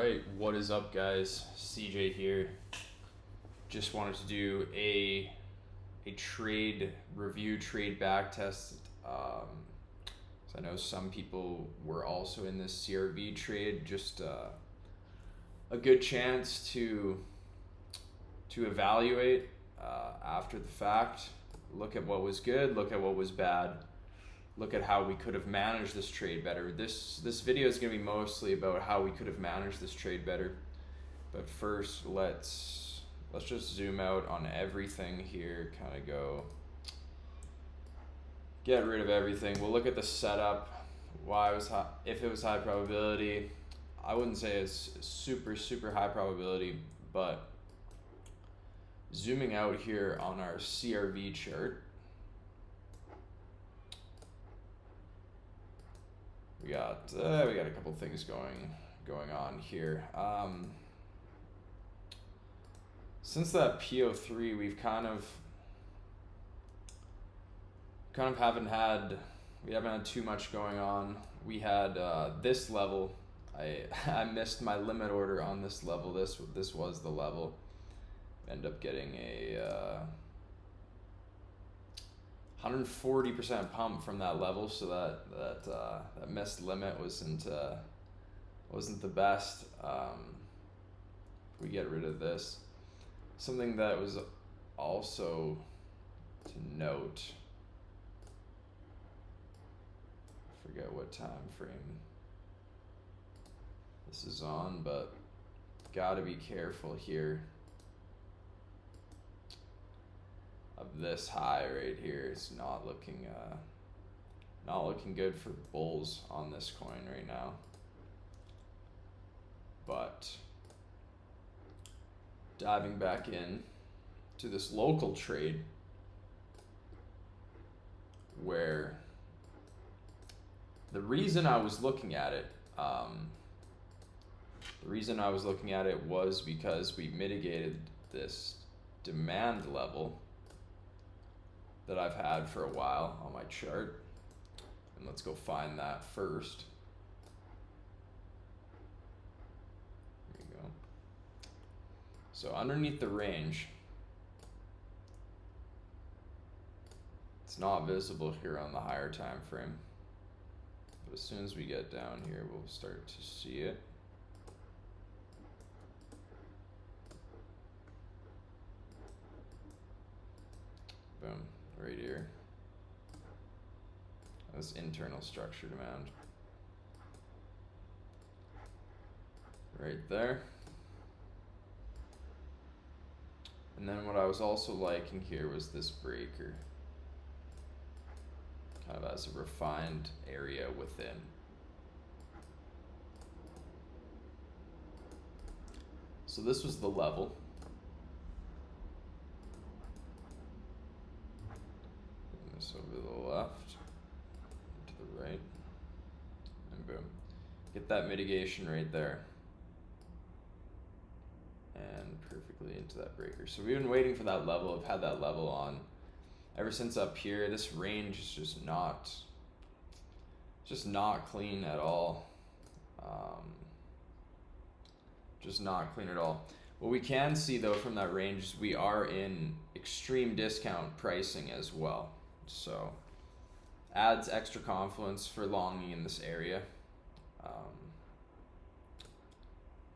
Alright, what is up guys? CJ here. Just wanted to do a trade review, trade back test. So I know some people were also in this CRV trade. Just a good chance to evaluate after the fact. Look at what was good, look at what was bad. Look at how we could have managed this trade better. This video is going to be mostly about how we could have managed this trade better. But first, let's just zoom out on everything here. Kind of go get rid of everything. We'll look at the setup. Why it was high, if it was high probability. I wouldn't say it's super high probability, but zooming out here on our CRV chart. We got a couple things going on here. Since that PO3, we've kind of haven't had too much going on. We had this level. I missed my limit order on this level. This was the level. End up getting a 140% pump from that level, so that missed limit wasn't the best. We get rid of this. Something that was also to note. I forget what time frame this is on, but gotta be careful here of this high right here. It's not looking good for bulls on this coin right now. But diving back in to this local trade, where the reason I was looking at it was because we mitigated this demand level that I've had for a while on my chart. And let's go find that first. There you go. So underneath the range, it's not visible here on the higher time frame. But as soon as we get down here, we'll start to see it. Boom. Right here. This internal structure demand. Right there. And then what I was also liking here was this breaker. Kind of as a refined area within. So this was the level. This over the left, to the right, and boom. Get that mitigation right there. And perfectly into that breaker. So we've been waiting for that level. I've had that level on ever since up here. This range is just not clean at all. Just not clean at all. What we can see though from that range is we are in extreme discount pricing as well. So adds extra confidence for longing in this area.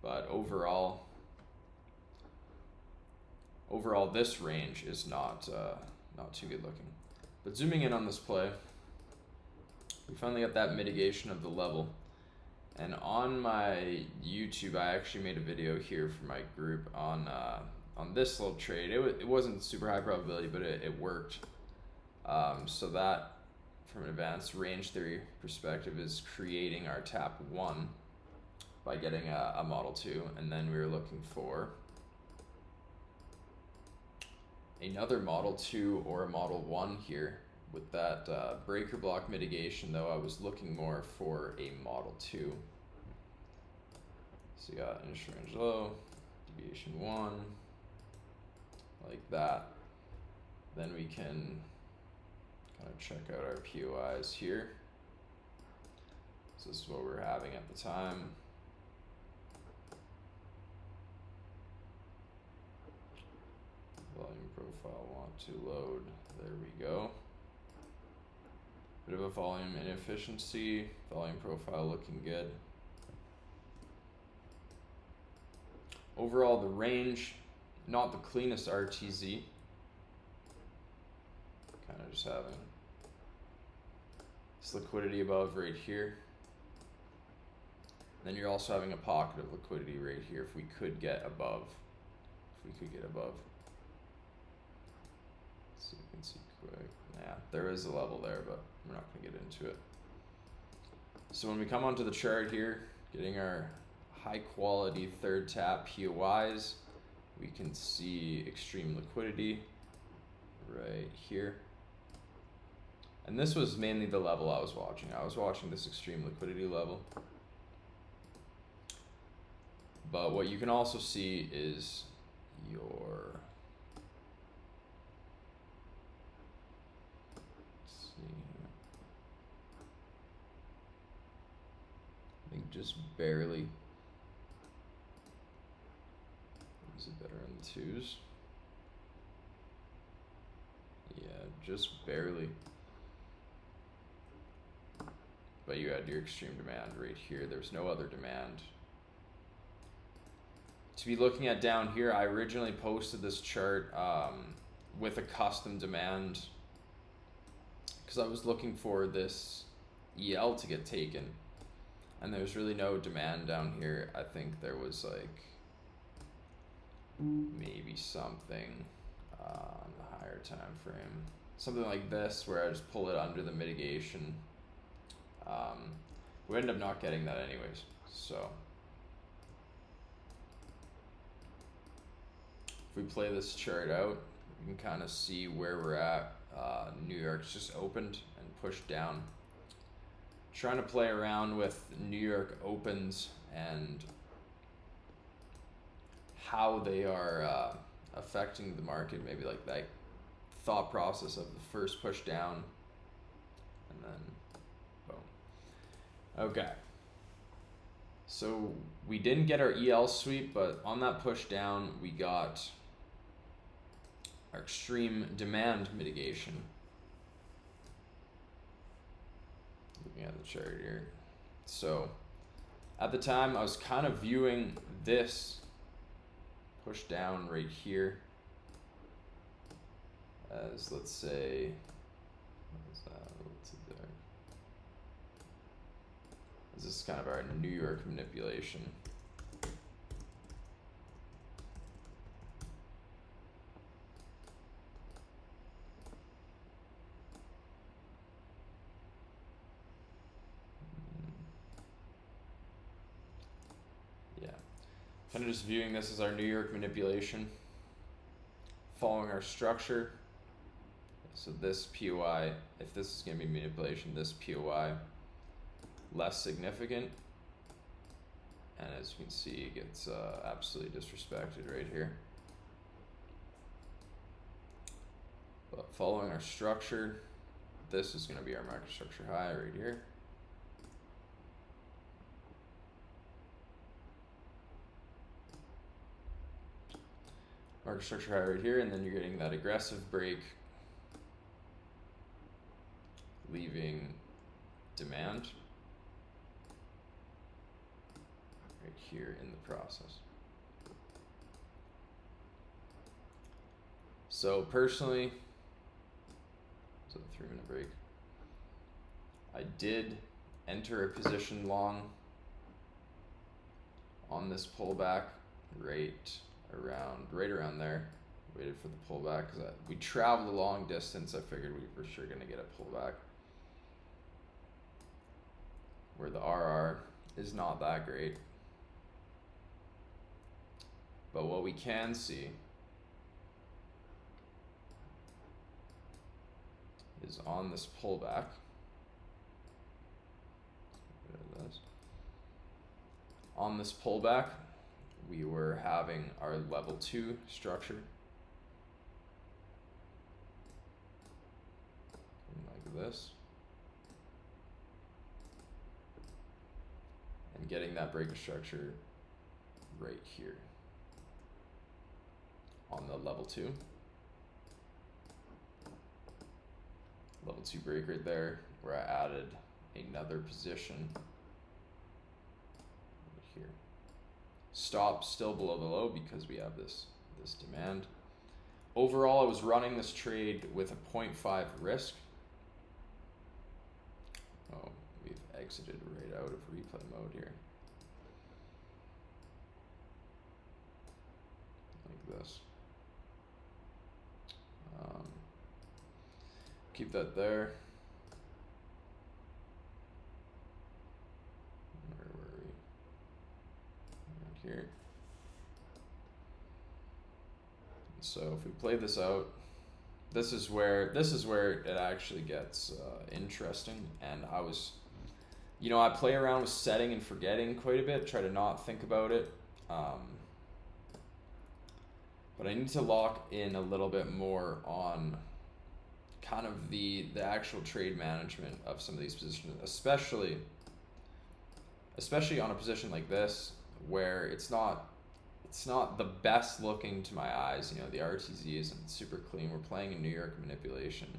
But overall this range is not too good looking. But zooming in on this play, we finally got that mitigation of the level. And on my YouTube, I actually made a video here for my group on this little trade. It wasn't super high probability, but it worked. So that, from an advanced range theory perspective, is creating our tap 1 by getting a model 2, and then we were looking for another model 2 or a model 1 here. With that breaker block mitigation though, I was looking more for a model 2. So you got initial range low, deviation 1, like that. Then we can kind of check out our POIs here. So this is what we're having at the time. profile want to load. There we go. Bit of a volume inefficiency. Volume profile looking good. Overall, the range, not the cleanest RTZ. Kind of just having this liquidity above right here. Then you're also having a pocket of liquidity right here if we could get above. Let's see if we can see quick. Yeah, there is a level there, but we're not going to get into it. So when we come onto the chart here, getting our high quality third tap POIs, we can see extreme liquidity right here. And this was mainly the level I was watching. I was watching this extreme liquidity level. But what you can also see is your, let's see, I think just barely. Is it better in the twos? Yeah, just barely. But you had your extreme demand right here. There's no other demand to be looking at down here. I originally posted this chart with a custom demand because I was looking for this EL to get taken, and there's really no demand down here. I think there was like maybe something on the higher time frame, something like this where I just pull it under the mitigation. We ended up not getting that anyways, so if we play this chart out, you can kind of see where we're at. New York's just opened and pushed down. Trying to play around with New York opens and how they are affecting the market. Maybe like that thought process of the first push down and then boom. Okay. So we didn't get our EL sweep, but on that push down, we got our extreme demand mitigation. Looking at the chart here. So at the time, I was kind of viewing this push down right here as, let's say, what is that? What's it there? This is kind of our New York manipulation. Yeah, kind of just viewing this as our New York manipulation, following our structure. So this POI, if this is going to be manipulation, this POI less significant, and as you can see, it gets absolutely disrespected right here. But following our structure, this is going to be our market structure high right here. Market structure high right here, and then you're getting that aggressive break, leaving demand right here in the process. So personally, so 3-minute break, I did enter a position long on this pullback right around there. Waited for the pullback because we traveled a long distance. I figured we were for sure gonna get a pullback where the RR is not that great. But what we can see is on this pullback, on this pullback, we were having our level 2 structure like this, and getting that break of structure right here on the level 2. Level 2 break right there, where I added another position right here. Stop still below the low because we have this demand. Overall, I was running this trade with a 0.5 risk. Oh, we've exited right out of replay mode here. Like this. Keep that there. Where were we? Right here. So if we play this out, this is where it actually gets interesting. And I was, you know, I play around with setting and forgetting quite a bit, try to not think about it. But I need to lock in a little bit more on kind of the actual trade management of some of these positions, especially on a position like this where it's not the best looking to my eyes. You know, the RTZ isn't super clean. We're playing in New York manipulation.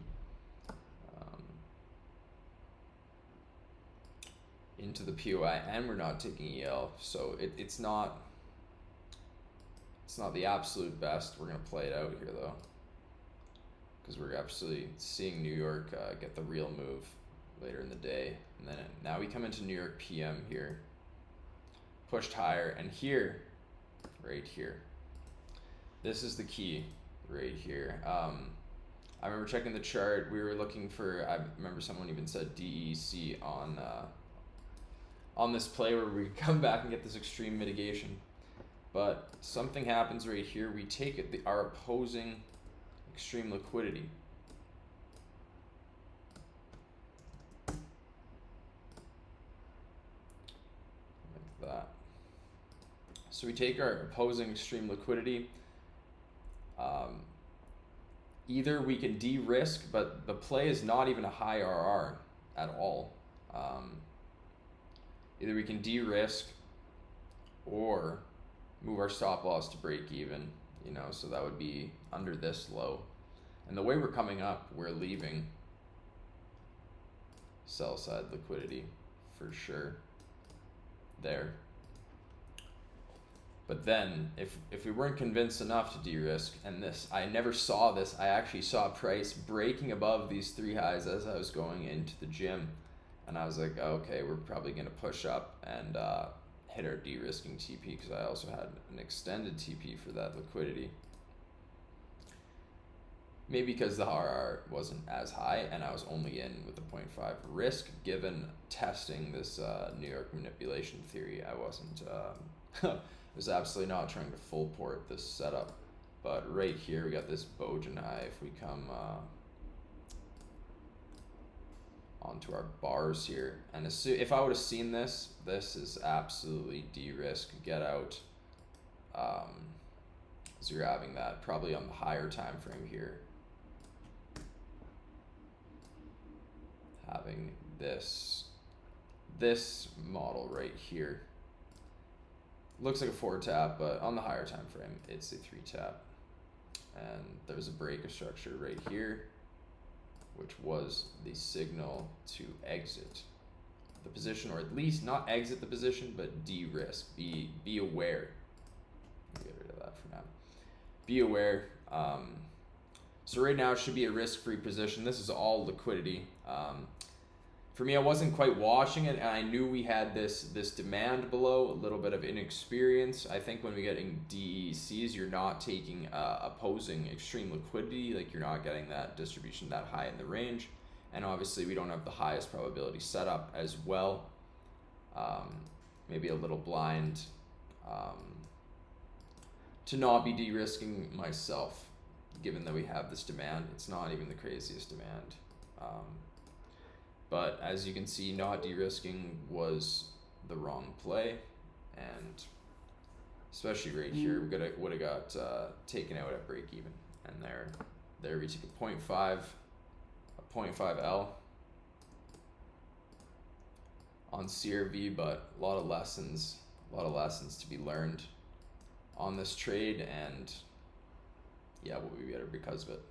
Into the POI, and we're not taking EL, so it's not the absolute best. We're gonna play it out here though, because we're absolutely seeing New York get the real move later in the day. And then now we come into New York PM here, pushed higher, and here, right here, this is the key right here. I remember checking the chart. We were looking for, I remember someone even said DEC on this play where we come back and get this extreme mitigation. But something happens right here. We take it, our opposing extreme liquidity. Like that. So we take our opposing extreme liquidity. Either we can de-risk, but the play is not even a high RR at all. Either we can de-risk or move our stop loss to break even, you know, so that would be under this low. And the way we're coming up, we're leaving sell side liquidity for sure there. But then if we weren't convinced enough to de-risk, and this, I never saw this, I actually saw price breaking above these 3 highs as I was going into the gym, and I was like, okay, we're probably going to push up and hit our de-risking TP, because I also had an extended TP for that liquidity. Maybe because the RR wasn't as high and I was only in with the 0.5 risk, given testing this New York manipulation theory. I wasn't, was absolutely not trying to full port this setup. But right here we got this Bojan high. If we come onto our bars here, and if I would have seen this, this is absolutely de-risk, get out. So you're having that probably on the higher time frame here, having this model right here. Looks like a 4 tap, but on the higher time frame it's a 3 tap, and there's a break of structure right here, which was the signal to exit the position, or at least not exit the position, but de-risk. Be aware. Get rid of that for now. Be aware. So right now it should be a risk-free position. This is all liquidity. For me, I wasn't quite watching it, and I knew we had this demand below, a little bit of inexperience. I think when we get in DECs, you're not taking opposing extreme liquidity, like you're not getting that distribution that high in the range, and obviously we don't have the highest probability setup as well. Maybe a little blind to not be de-risking myself, given that we have this demand. It's not even the craziest demand. But as you can see, not de-risking was the wrong play, and especially right here, we would have got taken out at break even. And there we took a 0.5 L on CRV, but a lot of lessons to be learned on this trade, and yeah, we'll be better because of it.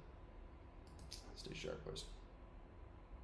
Stay sharp, boys.